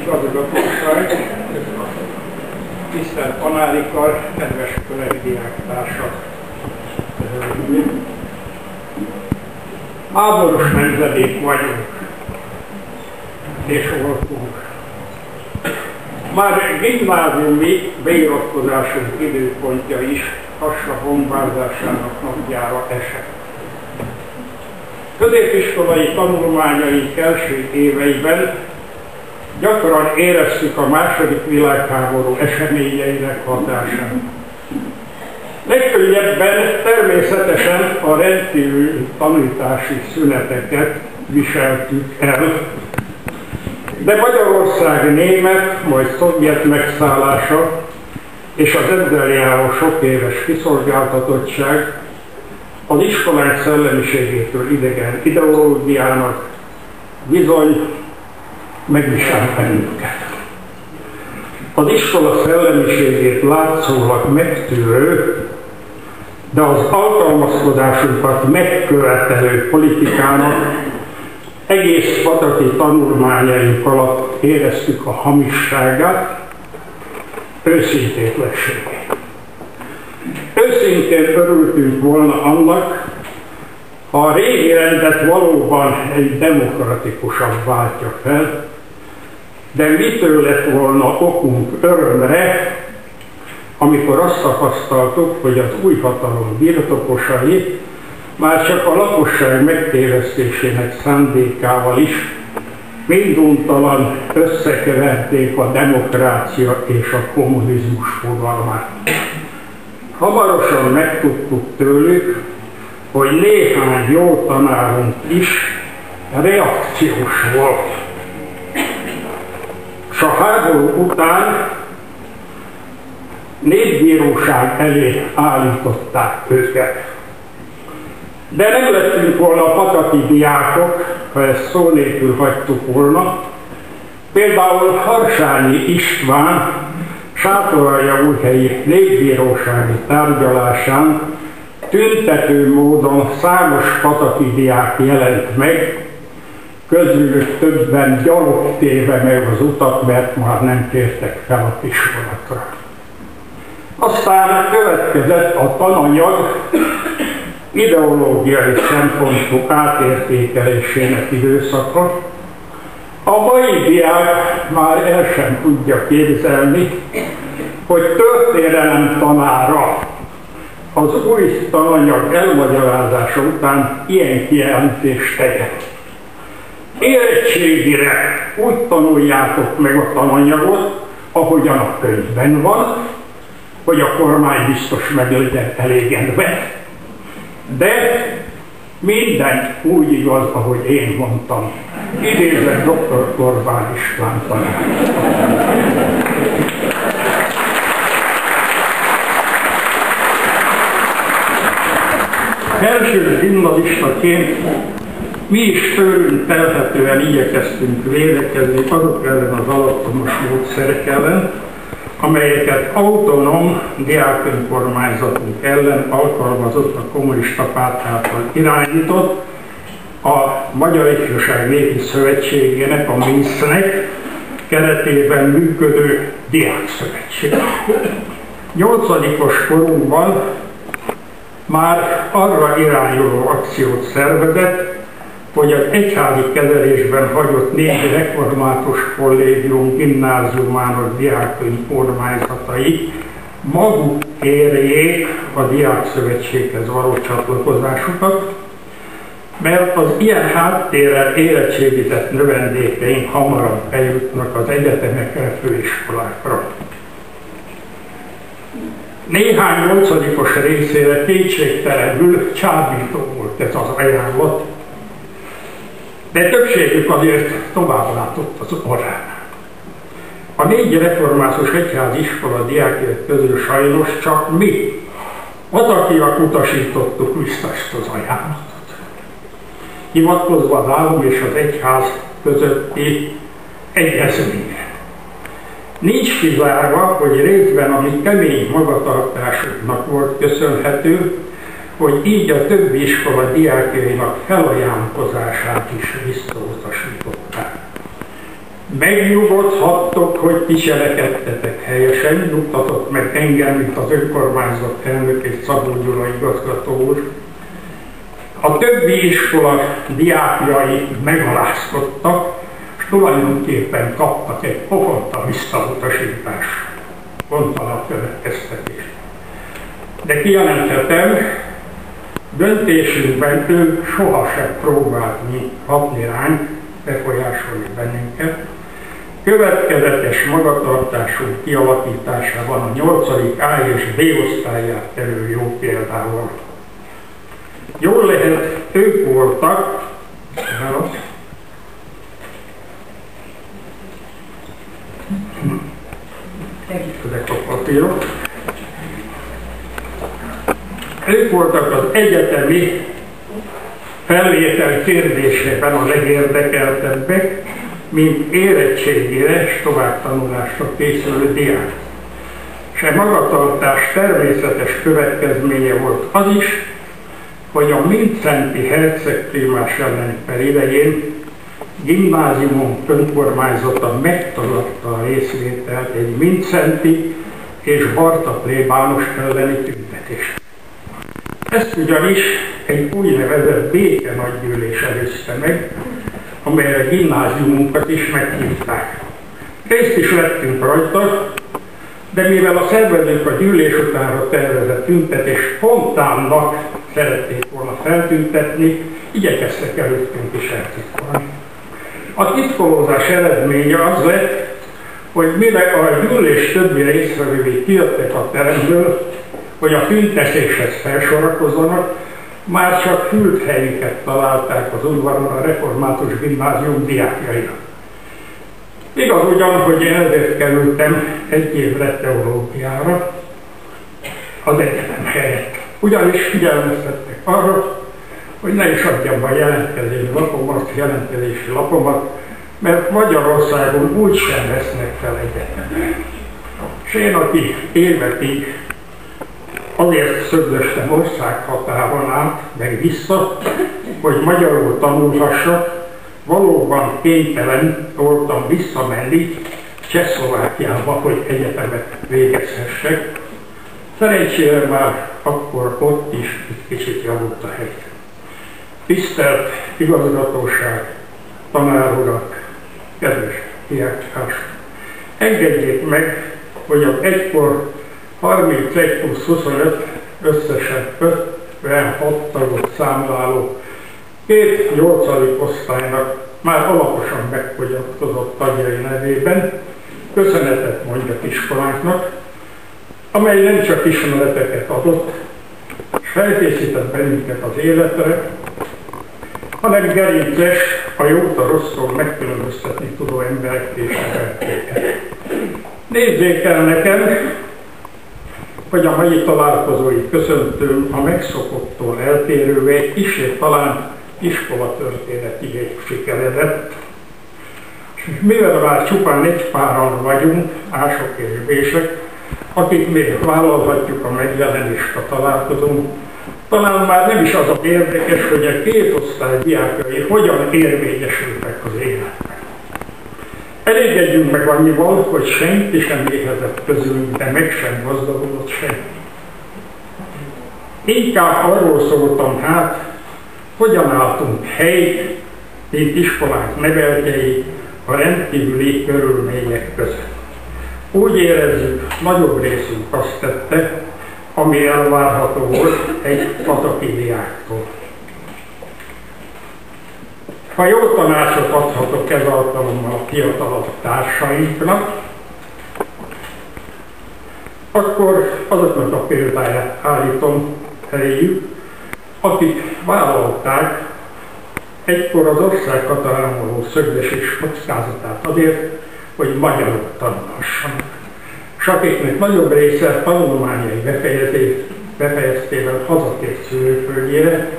igazgatóság, tisztelt tanári kar, kedves kollégiáktársak! Háborús nemzedék vagyunk, és voltunk. Már gimnáziumi beiratkozásunk időpontja is Kassa bombázásának napjára esett. Középiskolai tanulmányaink első éveiben gyakran éreztük a második világháború eseményeinek hatását. Legkönnyebben természetesen a rendkívüli tanítási szüneteket viseltük el, de Magyarország német, majd szovjet megszállása és az ezzel járó sok éves kiszolgáltatottság az iskolánk szellemiségétől idegen ideológiának bizony megviselt bennünket. Az iskola szellemiségét látszólag megtűrő, de az alkalmazkodásunkat megkövetelő politikának egész pataki tanulmányaink alatt éreztük a hamisságát, őszintétlenségét. Őszintén örültünk volna annak, ha a régi rendet valóban egy demokratikusabb váltja fel, de mitől lett volna okunk örömre, amikor azt tapasztaltuk, hogy az új hatalom birtokosai már csak a lakosság megtévesztésének szándékával is minduntalan összekeverték a demokrácia és a kommunizmus fogalmát. Hamarosan megtudtuk tőlük, hogy néhány jó tanárunk is reakciós volt. S a háború után népbíróság elé állították őket. De nem lettünk volna pataki diákok, ha ezt szó nélkül hagytuk volna. Például Harsányi István Sátoraljaújhelyi népbírósági tárgyalásán tüntető módon számos pataki diák jelent meg, közülük többen gyalogtéve meg az utat, mert már nem tértek fel a kisvonatra. Aztán következett a tananyag ideológiai szempontú átértékelésének időszaka. A mai diák már el sem tudja képzelni, hogy történelem tanára az új tananyag elmagyarázása után ilyen kijelentést tegyen. Érettségire úgy tanuljátok meg a tananyagot, ahogyan a könyvben van, hogy a kormány biztos meg legyen elégedve. De minden úgy igaz, ahogy én mondtam. Idézett dr. Orbán István tanár. Első gimnazistaként mi is tőlünk telhetően igyekeztünk védekezni azok ellen az alattomos módszerek ellen, amelyeket autonóm diákönkormányzatunk ellen alkalmazott a kommunista párt által irányított a Magyar Ifjúság Népi Szövetségének, a MINSZ-nek keretében működő diákszövetség. 8-os korunkban már arra irányuló akciót szervezett, hogy az egyházi kezelésben hagyott 4 református kollégium gimnáziumának diákönkormányzatai maguk érjék a diákszövetséghez való csatlakozásukat, mert az ilyen háttérrel érettségizett növendékeink hamarabb eljutnak az egyetemekre, főiskolákra. Néhány 8-os részére kétségtelenül csábító volt ez az ajánlat, de többségük azért tovább látott az orrán. A 4 református egyházi iskola diákjai közül sajnos csak mi, atakiak utasítottuk vissza ezt az ajánlatot. Hivatkozva az állam és az egyház közötti egyezményre. Nincs kizárva, hogy részben a mi kemény magatartásunknak volt köszönhető, hogy így a többi iskola diákjainak felajánlkozását is visszautasították. Megnyugodhattok, hogy ti cselekedtetek helyesen, nyugtatott meg engem, mint az önkormányzat elnök és Szabó Gyula igazgató úr. A többi iskola diákjai megalázkodtak, és tulajdonképpen kaptak egy pofont a visszautasítást. Mondta a következtetést. De kijelenthetem, döntésünkben ő sohasem próbált hatni ránk, befolyásolni bennünket. Következetes magatartásunk kialakításában a 8. A és B osztályát terül jó példával. Jól lehet, ők voltak, ezek a papírok, ők voltak az egyetemi felvétel kérdésében a legérdekeltebbek, mint érettségére és továbbtanulásra készülő diák. És a magatartás természetes következménye volt az is, hogy a Mindszenty herceg primás elleni per idején gimnáziumunk önkormányzata megtagadta a részvételt egy Mindszenty és Barta plébános elleni tüntetést. Ezt ugyanis egy úgynevezett béke nagygyűlés előzte meg, amelyre a gimnáziumunkat is meghívták. Részt is vettünk rajta, de mivel a szervezők a gyűlés utánra tervezett tüntetés spontánnak szerették volna feltüntetni, igyekeztek előttünk is eltitkolni. A titkolózás eredménye az lett, hogy mire a gyűlés többi résztvevői kijöttek a teremből, hogy a tüntetéshez felsorakozzanak, már csak fült helyüket találták az udvaron a református gimnázium diákjainak. Igaz ugyan, hogy én ezért kerültem egy évre teológiára az egyetem helyett. Ugyanis figyelmeztettek arra, hogy ne is adjam a jelentkezési lapomat, mert Magyarországon úgysem vesznek fel egyetemet. És én, aki évekig azért szöglöstem országhatáron át, meg vissza, hogy magyarul tanulhassak, valóban kénytelen voltam visszamenni Csehszlovákiába, hogy egyetemet végezhessek. Szerencsére már akkor ott is egy kicsit javult a helyzet. Tisztelt igazgatóság, tanárurak, kedves diáktársak! Engedjék meg, hogy az egykor 31+25 összesen 56 tagot számláló 2 8. osztálynak már alaposan megfogyatkozott tagjai nevében köszönetet mondjak iskolánknak, amely nem csak ismereteket adott, és felkészített bennünket az életre, hanem gerinces, a jót a rosszról megkülönböztetni tudó emberek készítették. Nézzék el nekem, hogy a mai találkozói köszöntőm a megszokottól eltérővé egy kicsit talán iskolatörténetivé sikeredett, és mivel már csupán egy páran vagyunk, ások és bések, akik még vállalhatjuk a megjelenést a találkozón, talán már nem is az a érdekes, hogy a 2 osztály diákjai hogyan érvényesültek az életben. Elégedjünk meg annyival, hogy senki sem éhezett közülünk, de meg sem gazdagodott senki. Inkább arról szóltam hát, hogyan álltunk helyt, mint iskolánk neveltjei a rendkívüli körülmények között. Úgy érezzük, nagyobb részünk azt tette, ami elvárható volt egy pataki diáktól. Ha jó tanácsot adhatok ez alkalommal a fiatalabb társainknak, akkor azoknak a példáját állítom eléjük, akik vállalták egykor az országhatáron való szögdösés kockázatát azért, hogy magyarul tanulhassanak. És akiknek nagyobb része tanulmányai befejeztével hazatért szülőföldjére,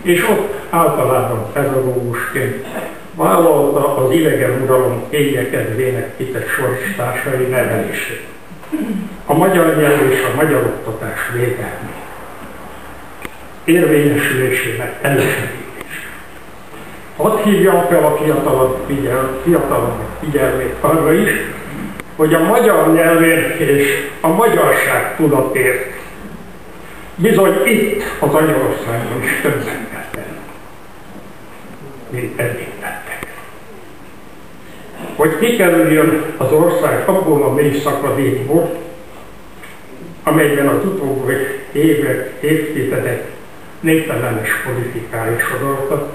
és ott általában pedagógusként vállalta az idegen uralom kényekedvének kitett sorstársai nevelését. A magyar nyelv és a magyar oktatás védelmét, érvényesülésének elősegítés. Hadd hívjam fel a fiatalabb figyelmét arra is, hogy a magyar nyelvért és a magyarság tudatért bizony itt az Magyarországon is többet kell tenni, mint eddig tettek. Hogy kikerüljön az ország abból a mély szakadékból, amelyben az utóbbi évtizedek néptelenes politikája sodortak,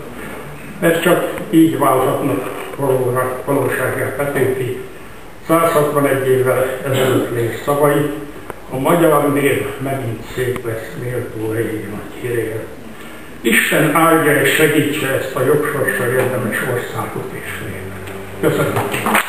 mert csak így válhatnak valóságát Petőfi 161 évvel ezelőtt lévő szavai, a magyar név megint szép lesz, méltó régi nagy hírért. Isten áldja és segítse ezt a jobb sorsra érdemes országot és népet. Köszönöm.